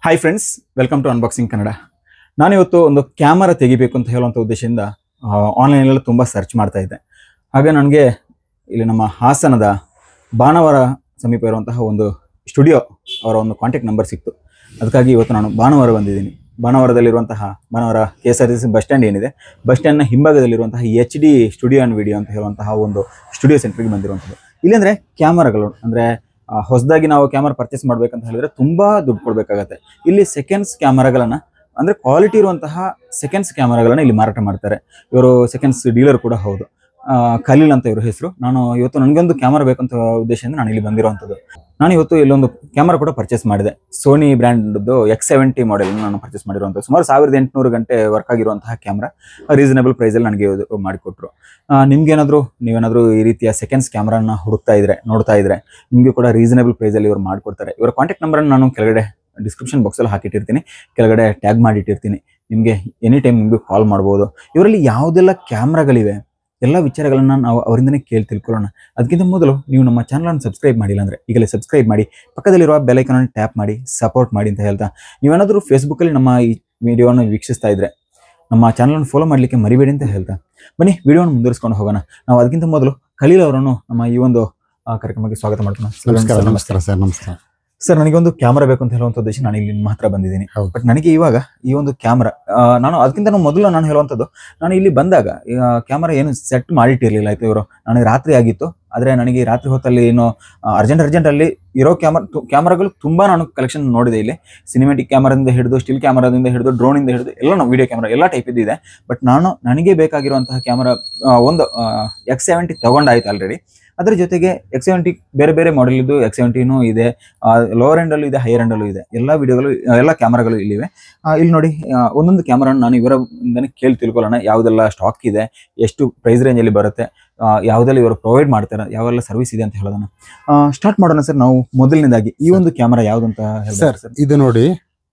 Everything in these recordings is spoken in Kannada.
Hi friends, welcome to unboxing Kannada. ನಾನಿವತ್ತು ಒಂದು ಕ್ಯಾಮರಾ ತೆಗಿಬೇಕು ಅಂತ ಹೇಳುವಂಥ ಉದ್ದೇಶದಿಂದ ಆನ್ಲೈನಲ್ಲಿ ತುಂಬ ಸರ್ಚ್ ಮಾಡ್ತಾ ಇದ್ದೆ. ಹಾಗೆ ನನಗೆ ಇಲ್ಲಿ ನಮ್ಮ ಹಾಸನದ ಬಾಣವರ ಸಮೀಪ ಇರುವಂತಹ ಒಂದು ಸ್ಟುಡಿಯೋ ಅವರ ಒಂದು ಕಾಂಟ್ಯಾಕ್ಟ್ ನಂಬರ್ ಸಿಕ್ತು. ಅದಕ್ಕಾಗಿ ಇವತ್ತು ನಾನು ಬಾಣವರ ಬಂದಿದ್ದೀನಿ. ಬಾಣವರದಲ್ಲಿರುವಂತಹ ಬಾಣವರ KSRTC ಬಸ್ ಸ್ಟ್ಯಾಂಡ್ ಏನಿದೆ, ಬಸ್ ಸ್ಟ್ಯಾಂಡ್ನ ಹಿಂಭಾಗದಲ್ಲಿರುವಂತಹ HD ಸ್ಟುಡಿಯೋ ಆ್ಯಂಡ್ ವಿಡಿಯೋ ಅಂತ ಹೇಳುವಂತಹ ಒಂದು ಸ್ಟುಡಿಯೋ ಸೆಂಟ್ರಿಗೆ ಬಂದಿರುವಂಥದ್ದು. ಇಲ್ಲಿ ಅಂದರೆ ಕ್ಯಾಮರಾಗಳು ಅಂದರೆ ಹೊಸದಾಗಿ ನಾವು ಕ್ಯಾಮರಾ ಪರ್ಚೇಸ್ ಮಾಡಬೇಕಂತ ಹೇಳಿದ್ರೆ ತುಂಬ ದುಡ್ಡು ಕೊಡಬೇಕಾಗತ್ತೆ. ಇಲ್ಲಿ ಸೆಕೆಂಡ್ಸ್ ಕ್ಯಾಮರಾಗಳನ್ನು ಅಂದರೆ ಕ್ವಾಲಿಟಿ ಇರುವಂತಹ ಸೆಕೆಂಡ್ಸ್ ಕ್ಯಾಮರಾಗಳನ್ನು ಇಲ್ಲಿ ಮಾರಾಟ ಮಾಡ್ತಾರೆ. ಇವರು ಸೆಕೆಂಡ್ಸ್ ಡೀಲರ್ ಕೂಡ ಹೌದು. ಖಲೀಲ್ ಅಂತ ಇವರು ಹೆಸರು. ನಾನು ಇವತ್ತು ನನಗೊಂದು ಕ್ಯಾಮರಾ ಬೇಕಂತ ಉದ್ದೇಶದಿಂದ ನಾನು ಇಲ್ಲಿ ಬಂದಿರುವಂಥದ್ದು. ನಾನು ಇವತ್ತು ಇಲ್ಲೊಂದು ಕ್ಯಾಮರಾ ಕೂಡ ಪರ್ಚೇಸ್ ಮಾಡಿದೆ. ಸೋನಿ ಬ್ರ್ಯಾಂಡ್ದು X70 ಮಾಡೆಲ್ ನಾನು ಪರ್ಚೇಸ್ ಮಾಡಿರುವಂಥದ್ದು. ಸುಮಾರು 1800 ಗಂಟೆ ವರ್ಕ್ ಆಗಿರುವಂತಹ ಕ್ಯಾಮ್ರಾ ರೀಸನಬಲ್ ಪ್ರೈಸಲ್ಲಿ ನನಗೆ ಮಾಡಿಕೊಟ್ರು. ನೀವೇನಾದರೂ ಈ ರೀತಿಯ ಸೆಕೆಂಡ್ಸ್ ಕ್ಯಾಮ್ರಾನ ನೋಡ್ತಾ ಇದ್ರೆ ನಿಮಗೆ ಕೂಡ ರೀಸನಬಲ್ ಪ್ರೈಸಲ್ಲಿ ಇವರು ಮಾಡಿಕೊಡ್ತಾರೆ. ಇವರ ಕಾಂಟ್ಯಾಕ್ಟ್ ನಂಬರನ್ನು ನಾನು ಕೆಳಗಡೆ ಡಿಸ್ಕ್ರಿಪ್ಷನ್ ಬಾಕ್ಸಲ್ಲಿ ಹಾಕಿಟ್ಟಿರ್ತೀನಿ, ಕೆಳಗಡೆ ಟ್ಯಾಗ್ ಮಾಡಿಟ್ಟಿರ್ತೀನಿ. ನಿಮಗೆ ಎನಿ ಟೈಮ್ ನಿಮಗೆ ಕಾಲ್ ಮಾಡ್ಬೋದು. ಇವರಲ್ಲಿ ಯಾವುದೆಲ್ಲ ಕ್ಯಾಮ್ರಾಗಳಿವೆ ಎಲ್ಲ ವಿಚಾರಗಳನ್ನು ನಾವು ಅವರಿಂದನೇ ತಿಳ್ಕೊಳ್ಳೋಣ. ಅದಕ್ಕಿಂತ ಮೊದಲು ನೀವು ನಮ್ಮ ಚಾನಲನ್ನು ಸಬ್ಸ್ಕ್ರೈಬ್ ಮಾಡಿಲ್ಲ ಅಂದರೆ ಈಗಲೇ ಸಬ್ಸ್ಕ್ರೈಬ್ ಮಾಡಿ, ಪಕ್ಕದಲ್ಲಿರುವ ಬೆಲ್ ಐಕಾನನ್ನು ಟ್ಯಾಪ್ ಮಾಡಿ ಸಪೋರ್ಟ್ ಮಾಡಿ ಅಂತ ಹೇಳ್ತಾ, ನೀವೇನಾದರೂ ಫೇಸ್ಬುಕ್ಕಲ್ಲಿ ನಮ್ಮ ಈ ವಿಡಿಯೋವನ್ನು ವೀಕ್ಷಿಸ್ತಾ ಇದ್ದರೆ ನಮ್ಮ ಚಾನಲನ್ನು ಫಾಲೋ ಮಾಡಲಿಕ್ಕೆ ಮರಿಬೇಡಿ ಅಂತ ಹೇಳ್ತಾ ಬನ್ನಿ ವಿಡಿಯೋವನ್ನು ಮುಂದುವರಿಸ್ಕೊಂಡು ಹೋಗೋಣ. ನಾವು ಅದಕ್ಕಿಂತ ಮೊದಲು ಖಲೀಲ್ ಅವರನ್ನು ನಮ್ಮ ಈ ಒಂದು ಕಾರ್ಯಕ್ರಮಕ್ಕೆ ಸ್ವಾಗತ ಮಾಡ್ತೀನಿ. ನಮಸ್ಕಾರ ಸರ್. ನಮಸ್ಕಾರ ಸರ್. ನನಗೆ ಒಂದು ಕ್ಯಾಮರಾ ಬೇಕು ಅಂತ ಹೇಳುವಂಥ ಉದ್ದೇಶ ನಾನು ಇಲ್ಲಿ ನಿಮ್ಮ ಹತ್ರ ಬಂದಿದ್ದೀನಿ. ಬಟ್ ನನಗೆ ಇವಾಗ ಈ ಒಂದು ಕ್ಯಾಮ್ರಾ ನಾನು ಅದಕ್ಕಿಂತ ಮೊದಲು ನಾನು ಹೇಳುವಂಥದ್ದು, ನಾನು ಇಲ್ಲಿ ಬಂದಾಗ ಕ್ಯಾಮರಾ ಏನು ಸೆಟ್ ಮಾಡಿಟ್ಟಿರಲಿಲ್ಲ. ಆಯ್ತು, ಇವರು ನನಗೆ ರಾತ್ರಿ ಆಗಿತ್ತು. ಆದರೆ ನನಗೆ ರಾತ್ರಿ ಹೊತ್ತಲ್ಲಿ ಏನು ಅರ್ಜೆಂಟಲ್ಲಿ ಇರೋ ಕ್ಯಾಮರಾಗಳು ತುಂಬ ನಾನು ಕಲೆಕ್ಷನ್ ನೋಡಿದೆ. ಇಲ್ಲಿ ಸಿನಿಮ್ಯಾಟಿಕ್ ಕ್ಯಾಮರಾದಿಂದ ಹಿಡಿದು ಸ್ಟಿಲ್ ಕ್ಯಾಮರಾದಿಂದ ಹಿಡಿದು ಡ್ರೋನಿಂದ ಹಿಡಿದು ಎಲ್ಲ ನಾವು ವಿಡಿಯೋ ಕ್ಯಾಮರಾ ಎಲ್ಲ ಟೈಪ್ ಇದೆ. ಬಟ್ ನನಗೆ ಬೇಕಾಗಿರುವಂತಹ ಕ್ಯಾಮರಾ ಒಂದು X70 ತಗೊಂಡಾಯ್ತು ಆಲ್ರೆಡಿ. ಅದರ ಜೊತೆಗೆ X70 ಬೇರೆ ಬೇರೆ ಮಾಡೆಲ್ ಇದ್ದು X70 ಇದೆ, ಲೋವರ್ ಎಂಡಲ್ಲೂ ಇದೆ, ಹೈಯರ್ ಎಂಡಲ್ಲೂ ಇದೆ. ಎಲ್ಲ ಕ್ಯಾಮರಾಗಳು ಇಲ್ಲಿವೆ. ಇಲ್ಲಿ ನೋಡಿ, ಒಂದೊಂದು ಕ್ಯಾಮರಾ ನಾನು ಇವರಿಂದನೇ ತಿಳ್ಕೊಳ್ಳೋಣ. ಯಾವುದೆಲ್ಲ ಸ್ಟಾಕ್ ಇದೆ, ಎಷ್ಟು ಪ್ರೈಸ್ ರೇಂಜಲ್ಲಿ ಬರುತ್ತೆ, ಯಾವುದೆಲ್ಲ ಇವರು ಪ್ರೊವೈಡ್ ಮಾಡ್ತಾರೆ, ಯಾವೆಲ್ಲ ಸರ್ವಿಸ್ ಇದೆ ಅಂತ ಹೇಳೋದನ್ನ ಸ್ಟಾರ್ಟ್ ಮಾಡೋಣ ಸರ್. ನಾವು ಮೊದಲನೇದಾಗಿ ಈ ಒಂದು ಕ್ಯಾಮರಾ ಯಾವುದು ಅಂತ ಹೇಳ್ತಾರೆ ಸರ್? ಇದು ನೋಡಿ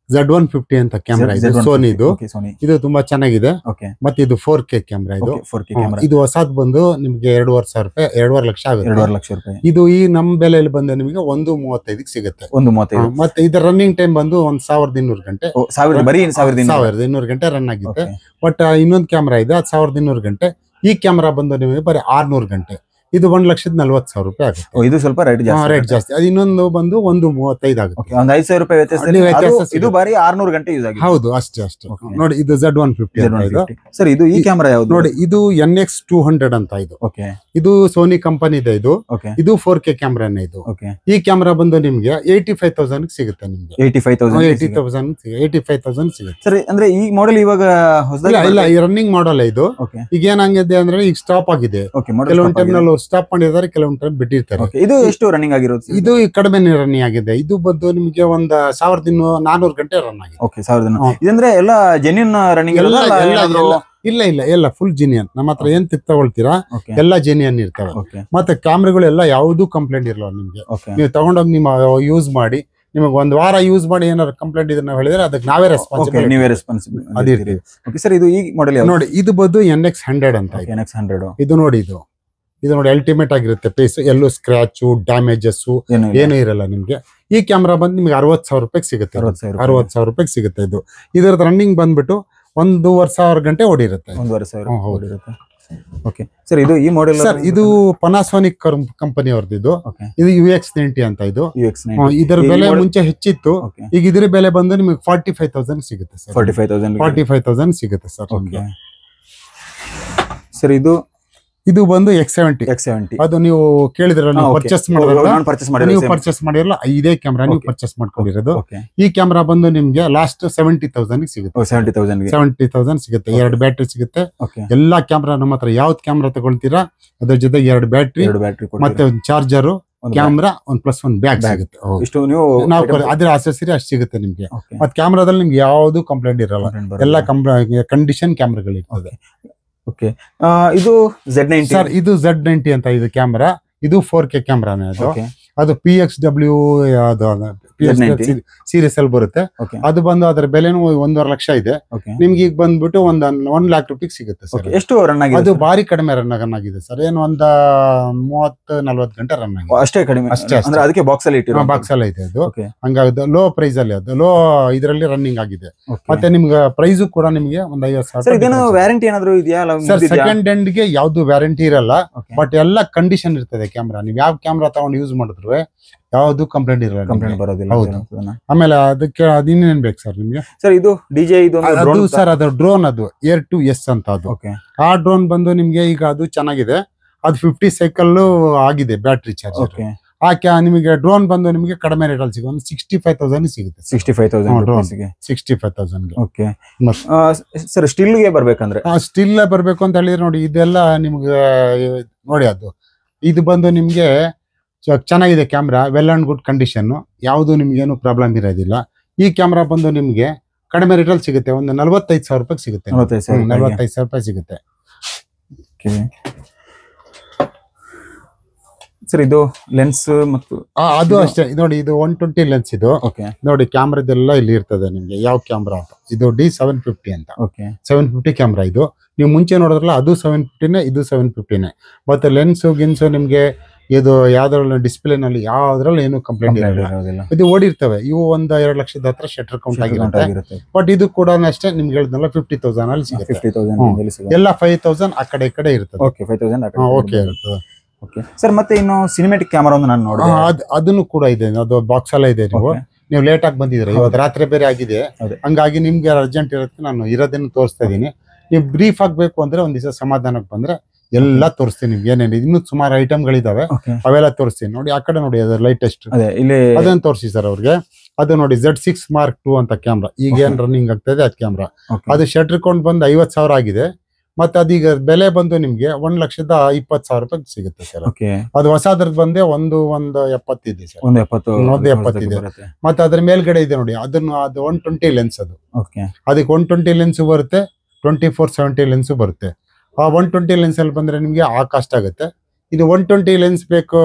Z150 ಅಂತ ಕ್ಯಾಮರಾ ಇದೆ, ಸೋನಿ. ಇದು ತುಂಬಾ ಚೆನ್ನಾಗಿದೆ. ಮತ್ತೆ ಇದು 4K ಕ್ಯಾಮರಾ. ಇದು ಹೊಸದ್ ಬಂದು ನಿಮ್ಗೆ 2.5 ಲಕ್ಷ ಆಗುತ್ತೆ. 2.5 ಲಕ್ಷ ರೂಪಾಯಿ. ಇದು ಈ ನಮ್ ಬೆಲೆಯಲ್ಲಿ ಬಂದು ನಿಮಗೆ 1.35 ಸಿಗುತ್ತೆ. 1.35. ಮತ್ತೆ ಇದರ ರನ್ನಿಂಗ್ ಟೈಮ್ ಬಂದು 1200 ಗಂಟೆ. 1200 ಗಂಟೆ ರನ್ ಆಗಿದೆ. ಬಟ್ ಇನ್ನೊಂದು ಕ್ಯಾಮರಾ ಇದೆ, ಅದು 1200 ಗಂಟೆ. ಈ ಕ್ಯಾಮರಾ ಬಂದು ನಿಮಗೆ ಬರೀ 600 ಗಂಟೆ. ಇದು 1,40,000 ರೂಪಾಯಿ ಆಗುತ್ತೆ. ಇದು ಸ್ವಲ್ಪ ರೇಟ್ ಜಾಸ್ತಿ. ಅದು ಇನ್ನೊಂದು ಬಂದು 1.35 ಆಗುತ್ತೆ. ಒಂದು 5,000 ರೂಪಾಯಿ ವ್ಯತ್ಯಾಸ. ಇದು ಬಾರಿ 600 ಗಂಟೆ ಯೂಸ್ ಆಗಿದೆ. ಹೌದು, ಅಷ್ಟೇ. ನೋಡಿ, ಇದು Z150 ಸರ್. ಇದು ಈ ಕ್ಯಾಮರಾ ಯಾವುದು ನೋಡಿ? ಇದು NX200 ಅಂತ. ಇದು ಸೋನಿ ಕಂಪನಿ ಇದೆ. ಇದು 4K ಕ್ಯಾಮ್ರಾನೇ. ಇದು ಈ ಕ್ಯಾಮರಾ ಬಂದು ನಿಮ್ಗೆ 85,000 ಸಿಗುತ್ತೆ. ನಿಮ್ಗೆ 85,000 ಸಿಗುತ್ತೆ ಸರ್. ಅಂದ್ರೆ ಈ ಮಾಡೆಲ್ ಇವಾಗ ಇಲ್ಲ, ಈ ರನ್ನಿಂಗ್ ಮಾಡೆಲ್. ಇದು ಈಗ ಏನಾಗಿದೆ ಅಂದ್ರೆ ಈಗ ಸ್ಟಾಪ್ ಆಗಿದೆ. ಕೆಲವೊಂದು ಟೈಮ್ ನಲ್ಲಿ ಸ್ಟಾಪ್ ಮಾಡಿದ್ದಾರೆ, ಕೆಲವೊಂದು ಟೈಮ್ ಬಿಟ್ಟಿರ್ತಾರೆ. ಇದು ಎಷ್ಟು ರನ್ನಿಂಗ್ ಆಗಿರೋದು? ಇದು ಕಡಿಮೆ ರನ್ನಿಂಗ್ ಆಗಿದೆ. ಇದು ಬಂದು ನಿಮಗೆ ಒಂದು 1,400 ಗಂಟೆ ರನ್ ಆಗಿದೆ. ಇದಂದ್ರೆ ಎಲ್ಲ ಜೆನ್ಯೂನ್ ರನ್ನಿಂಗ್? ಎಲ್ಲ ಫುಲ್ ಜೆನ್ಯೂನ್. ನಮ್ಮ ಹತ್ರ ಏನ್ ತಗೊಳ್ತೀರಾ ಎಲ್ಲ ಜೆನ್ಯೂನ್ ಇರ್ತವೆ. ಮತ್ತೆ ಕ್ಯಾಮ್ರಾಗಳು ಎಲ್ಲ ಯಾವ್ದು ಕಂಪ್ಲೇಂಟ್ ಇರಲ್ಲ ನಿಮ್ಗೆ. ನೀವು ತಗೊಂಡೋಗಿ ನಿಮ್ಮ ಯೂಸ್ ಮಾಡಿ, ನಿಮಗೆ ಒಂದು ವಾರ ಯೂಸ್ ಮಾಡಿ ಏನಾದ್ರು ಕಂಪ್ಲೇಂಟ್ ಇದ್ರೆ ನಾವು ಹೇಳಿದ್ರೆ ಅದಕ್ಕೆ ನಾವೇ ರೆಸ್ಪಾನ್ಸಿಬಲ್. ಸರ್, ಇದು ಈ ಮಾಡೆಲ್ ನೋಡಿ, ಇದು ಬಂದು NX100 ಅಂತ. ಇದು ನೋಡಿ, ಇದು ನೋಡಿ ಅಲ್ಟಿಮೇಟ್ ಆಗಿರುತ್ತೆ. ಪೀಸ್ ಎಲ್ಲೂ ಸ್ಕ್ರಾಚು ಡ್ಯಾಮೇಜಸ್ ಏನೂ ಇರಲ್ಲ ನಿಮ್ಗೆ. ಈ ಕ್ಯಾಮ್ರಾ ಬಂದು ನಿಮ್ಗೆ 60,000 ರೂಪಾಯಿಗೆ ಸಿಗುತ್ತೆ. 60,000 ರೂಪಾಯಿಗೆ ಸಿಗುತ್ತೆ. ಇದರದ್ದು ರನ್ನಿಂಗ್ ಬಂದ್ಬಿಟ್ಟು 1,500 ಗಂಟೆ ಓಡಿರುತ್ತೆ. 1,500. Okay sir. ಇದು ಈ ಮಾಡೆಲ್ ಸರ್, ಇದು ಪನಾಸೋನಿಕ್ ಕಂಪನಿ ಅವ್ರದ್ದು. ಇದು UX90 ಅಂತ. ಇದರ ಬೆಲೆ ಮುಂಚೆ ಹೆಚ್ಚಿತ್ತು. ಈಗ ಇದರ ಬೆಲೆ ಬಂದು ನಿಮಗೆ 45,000 ಸಿಗುತ್ತೆ ಸರ್. 45,000 ಸಿಗುತ್ತೆ ಸರ್. ಸರ್, ಇದು ಬಂದು X70. ಅದು ನೀವು ಕೇಳಿದ್ರೆ ಪರ್ಚೇಸ್ ಮಾಡಿರಲ್ಲ, ಇದೇ ಕ್ಯಾಮ್ರಾ ನೀವು ಪರ್ಚೇಸ್ ಮಾಡ್ಕೊಂಡಿರೋದು. ಈ ಕ್ಯಾಮ್ರಾ ಬಂದು ನಿಮ್ಗೆ ಲಾಸ್ಟ್ 70,000 ಸಿಗುತ್ತೆ. 70,000 ಸಿಗುತ್ತೆ. 2 ಬ್ಯಾಟ್ರಿ ಸಿಗುತ್ತೆ. ಎಲ್ಲಾ ಕ್ಯಾಮ್ರಾ ನಮ್ಮ ಹತ್ರ ಯಾವ್ದು ಕ್ಯಾಮ್ರಾ ತಗೊಳ್ತೀರಾ ಅದ್ರ ಜೊತೆ 2 ಬ್ಯಾಟ್ರಿ ಮತ್ತೆ ಒಂದು ಚಾರ್ಜರ್, ಕ್ಯಾಮ್ರಾ, 1+1 ಬ್ಯಾಗ್ ಸಿಗುತ್ತೆ. ಅದ್ರ ಅಸೆಸರಿ ಅಷ್ಟು ಸಿಗುತ್ತೆ ನಿಮ್ಗೆ. ಮತ್ತೆ ಕ್ಯಾಮ್ರಾದಲ್ಲಿ ನಿಮ್ಗೆ ಯಾವ್ದು ಕಂಪ್ಲೇಂಟ್ ಇರಲ್ಲ. ಎಲ್ಲ ಕಂಡೀಷನ್ ಕ್ಯಾಮ್ರಾಗಳು ಇರ್ತದೆ. ಇದು Z90 ಸರ್. ಇದು Z90 ಅಂತ. ಇದು ಕ್ಯಾಮ್ರಾ, ಇದು 4K ಕ್ಯಾಮ್ರಾನೇ. ಅದು PXW ಸೀರೀಸ್ ಅಲ್ಲಿ ಬರುತ್ತೆ. ಅದು ಬಂದು ಅದರ ಬೆಲೆನೂ 1.5 ಲಕ್ಷ ಇದೆ. ನಿಮ್ಗೆ ಈಗ ಬಂದ್ಬಿಟ್ಟು 1 lakh ರೂಪಾಯಿ ಸಿಗುತ್ತೆ ಸರ್. ಎಷ್ಟು ರನ್ ಆಗಿದೆ? ಅದು ಬಾರಿ ಕಡಿಮೆ ರನ್ ಆಗಿದೆ ಸರ್. ಏನು ಒಂದ 30-40 ಗಂಟೆ ರನ್ ಆಗಿದೆ ಅಷ್ಟೇ. ಕಡಿಮೆ ಅಷ್ಟೇ. ಅದಕ್ಕೆ ಬಾಕ್ಸ್ ಅಲ್ಲಿ ಇಟ್ಟಿರೋ ಬಾಕ್ಸ್ ಅಲ್ಲಿ ಇದೆ ಅದು. ಹಂಗಾಗಿ ಲೋ ಪ್ರೈಸ್ ಅಲ್ಲಿ ಅದು ಲೋ ಇದರಲ್ಲಿ ರನ್ನಿಂಗ್ ಆಗಿದೆ. ಮತ್ತೆ ನಿಮ್ಗೆ ಪ್ರೈಸ್ ಕೂಡ ನಿಮ್ಗೆ ಒಂದು 50,000. ವ್ಯಾರಂಟಿ ಏನಾದ್ರು ಇದೆಯಾ ಸರ್? ಸೆಕೆಂಡ್ ಹ್ಯಾಂಡ್ ಗೆ ಯಾವ್ದು ವ್ಯಾರಂಟಿ ಇರಲ್ಲ, ಬಟ್ ಎಲ್ಲ ಕಂಡೀಷನ್ ಇರ್ತದೆ ಕ್ಯಾಮ್ರಾ. ನೀವ್ ಯಾವ ಕ್ಯಾಮ್ರಾ ತಗೊಂಡು ಯೂಸ್ ಮಾಡಿದ್ರು ಯಾವ್ದು ಕಂಪ್ಲೇಂಟ್ ಇರಲ್ಲ, ಕಂಪ್ಲೇಂಟ್ ಬರೋದಿಲ್ಲ. ಆಮೇಲೆ ಅದಕ್ಕೆ ಅದಿನ್ನೇನ್ ಬೇಕು ಸರ್ ನಿಮ್ಗೆ? ಸರ್ ಇದು ಡಿಜೆ ಇದು ಸರ್ ಅದು ಡ್ರೋನ್, ಅದು Air 2S ಅಂತ ಅದು. ಆ ಡ್ರೋನ್ ಬಂದು ನಿಮ್ಗೆ ಈಗ ಅದು ಚೆನ್ನಾಗಿದೆ. ಅದು 50 ಸೈಕಲ್ ಆಗಿದೆ ಬ್ಯಾಟ್ರಿ ಚಾರ್ಜ್. ನಿಮಗೆ ಡ್ರೋನ್ ಬಂದು ನಿಮಗೆ ಕಡಿಮೆ ರೇಟ್ ಅಲ್ಲಿ ಸಿಗುತ್ತೆ. 65,000 ಸಿಗುತ್ತೆ. 65,000 ಓಕೆ. ಸರ್ ಸ್ಟಿಲ್ ಗೆ ಬರ್ಬೇಕಂದ್ರೆ? ಸ್ಟಿಲ್ ಬರ್ಬೇಕು ಅಂತ ಹೇಳಿದ್ರೆ ನೋಡಿ, ಇದೆಲ್ಲ ನಿಮ್ಗೆ ನೋಡಿ, ಇದು ಬಂದು ನಿಮ್ಗೆ ಚೆನ್ನಾಗಿದೆ camera, well and good condition, ಯಾವುದು ನಿಮ್ಗೆ ಏನು ಪ್ರಾಬ್ಲಮ್ ಇರೋದಿಲ್ಲ. ಈ ಕ್ಯಾಮ್ರಾ ಬಂದು ನಿಮ್ಗೆ ಕಡಿಮೆ ರೇಟ್ ಅಲ್ಲಿ ಸಿಗುತ್ತೆ. ಒಂದು 45,000 ರೂಪಾಯಿ ಸಿಗುತ್ತೆ. 45,000 ರೂಪಾಯಿ ಸಿಗುತ್ತೆ. ಸರ್ ಇದು ಲೆನ್ಸ್ ಮತ್ತು ಅದು ಅಷ್ಟೇ ನೋಡಿ, ಇದು 120 ಲೆನ್ಸ್ ಇದು. ನೋಡಿ ಕ್ಯಾಮ್ರಾದೆಲ್ಲ ಇಲ್ಲಿ ಇರ್ತದೆ ನಿಮ್ಗೆ ಯಾವ ಕ್ಯಾಮ್ರಾ ಅಂತ. ಇದು D750 ಅಂತ. 750 ಕ್ಯಾಮ್ರಾ ಇದು. ನೀವು ಮುಂಚೆ ನೋಡಿದ್ರಲ್ಲ ಅದು 750ನೇ, ಇದು 750ನೇ. ಮತ್ತೆ ಲೆನ್ಸು ಗಿನ್ಸು ನಿಮ್ಗೆ ಇದು ಯಾವ್ದ್ರಲ್ಲಿ ಡಿಸ್ಪ್ಲೇನಲ್ಲಿ ಯಾವ್ದ್ರಲ್ಲಿ ಏನು ಕಂಪ್ಲೇಂಟ್ ಇರೋದಿಲ್ಲ. ಇದು ಓಡಿರ್ತವೆ. ಇವು 1-2 ಲಕ್ಷದ ಹತ್ರ ಶಟರ್ ಕೌಂಟ್ ಆಗಿರುತ್ತೆ. ಬಟ್ ಇದು ಕೂಡ ಅಷ್ಟೇ ನಿಮ್ಗೆ ಹೇಳಿದ್ನಲ್ಲ 50,000 ಅಲ್ಲಿ ಸಿಗುತ್ತೆ. 50,000 ಎಲ್ಲ 5,000 ಆ ಕಡೆ ಈ ಕಡೆ ಇರ್ತದೆ. 5,000 ಓಕೆ ಇರ್ತದೆ. ಸರ್ ಮತ್ತೆ ಇನ್ನು ಸಿನಿಮ್ಯಾಟಿಕ್ ಕ್ಯಾಮರಾ ಒಂದು ನಾನು ನೋಡಿದೆ, ಅದನ್ನು ಕೂಡ ಇದೆ. ಅದು ಬಾಕ್ಸ್ ಎಲ್ಲ ಇದೆ. ನೀವು ಲೇಟ್ ಆಗಿ ಬಂದಿದ್ರೆ, ಇವತ್ತು ರಾತ್ರಿ ಬೇರೆ ಆಗಿದೆ, ಹಂಗಾಗಿ ನಿಮ್ಗೆ ಅರ್ಜೆಂಟ್ ಇರುತ್ತೆ. ನಾನು ಇರೋದನ್ನು ತೋರಿಸ್ತಾ ಇದೀನಿ. ನೀವು ಬ್ರೀಫ್ ಆಗ್ಬೇಕು ಅಂದ್ರೆ ಒಂದ್ ದಿವಸ ಸಮಾಧಾನಕ್ಕೆ ಬಂದ್ರೆ ಎಲ್ಲ ತೋರಿಸ್ತೀನಿ ನಿಮ್ಗೆ. ಏನೇನು ಇನ್ನು ಸುಮಾರು ಐಟಮ್ಗಳಿದಾವೆ, ಅವೆಲ್ಲ ತೋರಿಸ್ತೀನಿ. ನೋಡಿ ಆ ಕಡೆ ನೋಡಿ, ಅದ್ರ ಲೈಟೆಸ್ಟ್ ಅದನ್ನ ತೋರಿಸಿ ಸರ್ ಅವ್ರಿಗೆ. ಅದು ನೋಡಿ Z6 Mark II ಅಂತ ಕ್ಯಾಮ್ರಾ. ಈಗ ಏನ್ ರನ್ನಿಂಗ್ ಆಗ್ತಾ ಇದೆ ಅದು ಕ್ಯಾಮ್ರಾ. ಅದು ಶಟರ್ ಕೌಂಟ್ ಬಂದು 50,000 ಆಗಿದೆ. ಮತ್ತೆ ಅದೀಗ ಬೆಲೆ ಬಂದು ನಿಮ್ಗೆ 1,20,000 ರೂಪಾಯಿ ಸಿಗುತ್ತೆ ಸರ್. ಅದು ಹೊಸದ್ರದ್ದು ಬಂದೆ 170 ಇದೆ ಸರ್. 170 ಇದೆ. ಮತ್ತೆ ಅದ್ರ ಮೇಲ್ಗಡೆ ಇದೆ ನೋಡಿ, ಅದು 120 ಲೆನ್ಸ್. ಅದು ಅದಕ್ಕೆ 120 ಲೆನ್ಸ್ ಬರುತ್ತೆ, 24-70 ಲೆನ್ಸ್ ಬರುತ್ತೆ. ಆ 120 ಲೆನ್ಸ್ ಅಲ್ಲಿ ಬಂದ್ರೆ ನಿಮ್ಗೆ ಆ ಕಾಸ್ಟ್ ಆಗುತ್ತೆ. ಇದು 120 ಲೆನ್ಸ್ ಬೇಕು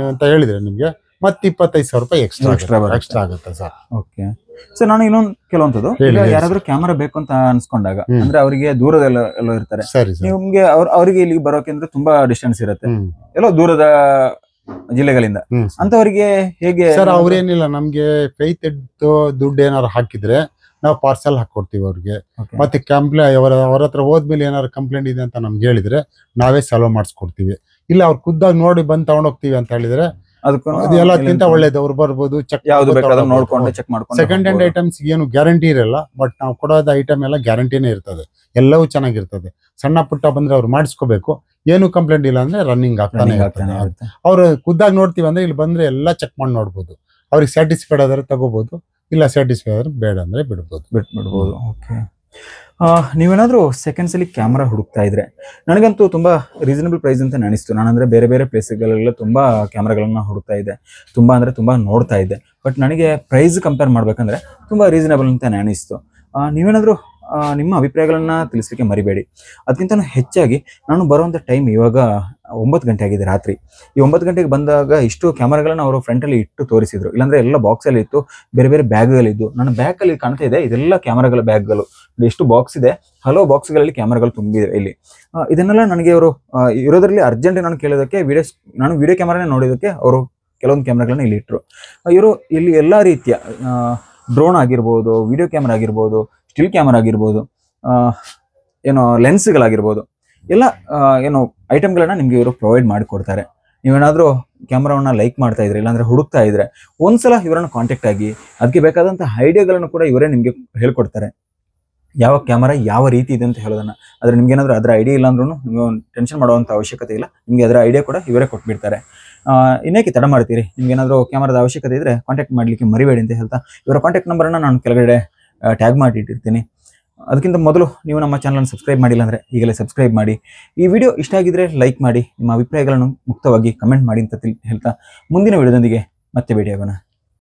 ಅಂತ ಹೇಳಿದ್ರೆ ನಿಮ್ಗೆ ಮತ್ತೆ 25,000 ರೂಪಾಯಿ ಎಕ್ಸ್ಟ್ರಾ ಆಗುತ್ತೆ ಸರ್. ಓಕೆ ಸರ್, ನಾನು ಇನ್ನೊಂದು ಕೆಲವೊಂದು ಯಾರಾದ್ರೂ ಕ್ಯಾಮರಾ ಬೇಕು ಅಂತ ಅನ್ಸ್ಕೊಂಡಾಗ, ಅಂದ್ರೆ ಅವರಿಗೆ ದೂರದೆಲ್ಲ ಇರ್ತಾರೆ, ನಿಮ್ಗೆ ಅವರಿಗೆ ಇಲ್ಲಿಗೆ ಬರೋಕೆ ಅಂದ್ರೆ ತುಂಬಾ ಡಿಸ್ಟೆನ್ಸ್ ಇರುತ್ತೆ, ಎಲ್ಲೋ ದೂರದ ಜಿಲ್ಲೆಗಳಿಂದ, ಅಂತವರಿಗೆ ಹೇಗೆ ಸರ್? ಅವ್ರೇನಿಲ್ಲ, ನಮ್ಗೆ ಫೇತ್ ದುಡ್ಡು ಏನಾರು ಹಾಕಿದ್ರೆ ನಾವು ಪಾರ್ಸಲ್ ಹಾಕೊಡ್ತೀವಿ ಅವ್ರಿಗೆ. ಮತ್ತೆ ಅವ್ರ ಹತ್ರ ಹೋದ್ಮೇಲೆ ಏನಾದ್ರು ಕಂಪ್ಲೇಂಟ್ ಇದೆ ಅಂತ ನಮ್ಗೆ ಹೇಳಿದ್ರೆ ನಾವೇ ಸಾಲ್ವ್ ಮಾಡಿಸ್ಕೊಡ್ತೀವಿ. ಇಲ್ಲ ಅವ್ರು ಖುದ್ದಾಗಿ ನೋಡಿ ಬಂದು ತಗೊಂಡೋಗ್ತೀವಿ ಅಂತ ಹೇಳಿದ್ರೆ ಅದು ಎಲ್ಲಕ್ಕಿಂತ ಒಳ್ಳೇದು. ಅವ್ರು ಬರ್ಬೋದು, ಚೆಕ್ ನೋಡ್ಕೊಂಡು ಚೆಕ್ ಮಾಡ್ಕೊಂಡು. ಸೆಕೆಂಡ್ ಹ್ಯಾಂಡ್ ಐಟಮ್ಸ್ ಏನು ಗ್ಯಾರಂಟಿ ಇರಲ್ಲ, ಬಟ್ ನಾವು ಕೊಡೋದ ಐಟಮ್ ಎಲ್ಲ ಗ್ಯಾರಂಟಿನೇ ಇರ್ತದೆ, ಎಲ್ಲವೂ ಚೆನ್ನಾಗಿರ್ತದೆ. ಸಣ್ಣ ಪುಟ್ಟ ಬಂದ್ರೆ ಅವ್ರು ಮಾಡಿಸ್ಕೋಬೇಕು. ಏನು ಕಂಪ್ಲೇಂಟ್ ಇಲ್ಲ ಅಂದ್ರೆ ರನ್ನಿಂಗ್ ಆಗ್ತಾನೆ ಇರ್ತಾನೆ. ಅವ್ರು ಖುದ್ದಾಗಿ ನೋಡ್ತೀವಿ ಅಂದ್ರೆ ಇಲ್ಲಿ ಬಂದ್ರೆ ಎಲ್ಲ ಚೆಕ್ ಮಾಡಿ ನೋಡ್ಬೋದು. ಅವ್ರಿಗೆ ಸ್ಯಾಟಿಸ್ಫೈಡ್ ಆದ್ರೆ ತಗೋಬಹುದು, ಇಲ್ಲ ಸ್ಯಾಟಿಸ್ಫೈ ಆದ್ರೆ ಬೇಡ ಅಂದ್ರೆ ಬಿಡ್ಬೋದು. ಓಕೆ. ನೀವೇನಾದ್ರೂ ಸೆಕೆಂಡ್ಸ್ ಅಲ್ಲಿ ಕ್ಯಾಮ್ರಾ ಹುಡುಕ್ತಾ ಇದ್ರೆ, ನನಗಂತೂ ತುಂಬಾ ರೀಸನಬಲ್ ಪ್ರೈಸ್ ಅಂತ ಅನಿಸ್ತು. ನಾನಂದ್ರೆ ಬೇರೆ ಬೇರೆ ಪ್ಲೇಸ್ಗಳೆಲ್ಲ ತುಂಬಾ ಕ್ಯಾಮ್ರಾಗಳನ್ನ ಹುಡುಕ್ತಾ ಇದ್ದೆ, ತುಂಬಾ ಅಂದ್ರೆ ತುಂಬಾ ನೋಡ್ತಾ ಇದ್ದೆ. ಬಟ್ ನನಗೆ ಪ್ರೈಸ್ ಕಂಪೇರ್ ಮಾಡ್ಬೇಕಂದ್ರೆ ತುಂಬಾ ರೀಸನಬಲ್ ಅಂತ ಅನಿಸ್ತು. ನೀವೇನಾದ್ರೂ ನಿಮ್ಮ ಅಭಿಪ್ರಾಯಗಳನ್ನ ತಿಳಿಸ್ಲಿಕ್ಕೆ ಮರಿಬೇಡಿ. ಅದಕ್ಕಿಂತ ಹೆಚ್ಚಾಗಿ ನಾನು ಬರುವಂಥ ಟೈಮ್ ಇವಾಗ 9 ಗಂಟೆ ಆಗಿದೆ ರಾತ್ರಿ. ಈ 9 ಗಂಟೆಗೆ ಬಂದಾಗ ಇಷ್ಟು ಕ್ಯಾಮರಾಗಳನ್ನ ಅವರು ಫ್ರಂಟಲ್ಲಿ ಇಟ್ಟು ತೋರಿಸಿದ್ರು. ಇಲ್ಲಾಂದ್ರೆ ಎಲ್ಲ ಬಾಕ್ಸಲ್ಲಿ ಇತ್ತು, ಬೇರೆ ಬೇರೆ ಬ್ಯಾಗ್ಗಳಿದ್ದು. ನನ್ನ ಬ್ಯಾಗಲ್ಲಿ ಕಾಣ್ತಾ ಇದೆ, ಇದೆಲ್ಲ ಕ್ಯಾಮರಾಗಳ ಬ್ಯಾಗ್ಗಳು. ಎಷ್ಟು ಬಾಕ್ಸ್ ಇದೆ, ಹಲವು ಬಾಕ್ಸ್ಗಳಲ್ಲಿ ಕ್ಯಾಮರಾಗಳು ತುಂಬಿದೆ ಇಲ್ಲಿ. ಇದನ್ನೆಲ್ಲ ನನಗೆ ಅವರು ಇರೋದ್ರಲ್ಲಿ ಅರ್ಜೆಂಟ್ ನಾನು ಕೇಳೋದಕ್ಕೆ ನಾನು ವಿಡಿಯೋ ಕ್ಯಾಮರಾನೇ ನೋಡೋದಕ್ಕೆ ಅವರು ಕೆಲವೊಂದು ಕ್ಯಾಮ್ರಾಗಳನ್ನ ಇಲ್ಲಿ ಇಟ್ಟರು. ಇವರು ಇಲ್ಲಿ ಎಲ್ಲ ರೀತಿಯ ಡ್ರೋನ್ ಆಗಿರ್ಬೋದು, ವಿಡಿಯೋ ಕ್ಯಾಮ್ರಾ ಆಗಿರ್ಬೋದು, ಸ್ಟಿಲ್ ಕ್ಯಾಮರಾ ಆಗಿರ್ಬೋದು, ಏನೋ ಲೆನ್ಸ್ಗಳಾಗಿರ್ಬೋದು, ಎಲ್ಲ ಏನೋ ಐಟಮ್ಗಳನ್ನ ನಿಮಗೆ ಇವರು ಪ್ರೊವೈಡ್ ಮಾಡಿಕೊಡ್ತಾರೆ. ನೀವೇನಾದರೂ ಕ್ಯಾಮ್ರಾವನ್ನ ಲೈಕ್ ಮಾಡ್ತಾ ಇದ್ರೆ, ಇಲ್ಲಾಂದ್ರೆ ಹುಡುಕ್ತಾ ಇದ್ರೆ, ಒಂದ್ಸಲ ಇವರನ್ನು ಕಾಂಟ್ಯಾಕ್ಟ್ ಆಗಿ ಅದಕ್ಕೆ ಬೇಕಾದಂಥ ಐಡಿಯಾಗಳನ್ನು ಕೂಡ ಇವರೇ ನಿಮಗೆ ಹೇಳ್ಕೊಡ್ತಾರೆ. ಯಾವ ಕ್ಯಾಮರಾ ಯಾವ ರೀತಿ ಇದೆ ಅಂತ ಹೇಳೋದನ್ನ. ಆದರೆ ನಿಮ್ಗೇನಾದ್ರೂ ಅದರ ಐಡಿಯಾ ಇಲ್ಲ ಅಂದ್ರೂ ನೀವು ಟೆನ್ಷನ್ ಮಾಡುವಂಥ ಅವಶ್ಯಕತೆ ಇಲ್ಲ, ನಿಮಗೆ ಅದರ ಐಡಿಯಾ ಕೂಡ ಇವರೇ ಕೊಟ್ಬಿಡ್ತಾರೆ. ಇನ್ನೇಕೆ ತಡ ಮಾಡ್ತೀರಿ? ನಿಮ್ಗೇನಾದರೂ ಕ್ಯಾಮರಾದ ಅವಶ್ಯಕತೆ ಇದ್ದರೆ ಕಾಂಟ್ಯಾಕ್ಟ್ ಮಾಡಲಿಕ್ಕೆ ಮರಿಬೇಡಿ ಅಂತ ಹೇಳ್ತಾ, ಇವರ ಕಾಂಟ್ಯಾಕ್ಟ್ ನಂಬರನ್ನು ನಾನು ಕೆಳಗಡೆ ಟ್ಯಾಗ್ ಮಾಡಿಟ್ಟಿರ್ತೀನಿ. ಅದಕ್ಕಿಂತ ಮೊದಲು ನೀವು ನಮ್ಮ ಚಾನಲನ್ನು ಸಬ್ಸ್ಕ್ರೈಬ್ ಮಾಡಿಲ್ಲ ಅಂದರೆ ಈಗಲೇ ಸಬ್ಸ್ಕ್ರೈಬ್ ಮಾಡಿ. ಈ ವಿಡಿಯೋ ಇಷ್ಟ ಆಗಿದ್ರೆ ಲೈಕ್ ಮಾಡಿ, ನಿಮ್ಮ ಅಭಿಪ್ರಾಯಗಳನ್ನು ಮುಕ್ತವಾಗಿ ಕಮೆಂಟ್ ಮಾಡಿ ಅಂತ ಹೇಳ್ತಾ ಮುಂದಿನ ವಿಡಿಯೋದೊಂದಿಗೆ ಮತ್ತೆ ಭೇಟಿಯಾಗೋಣ.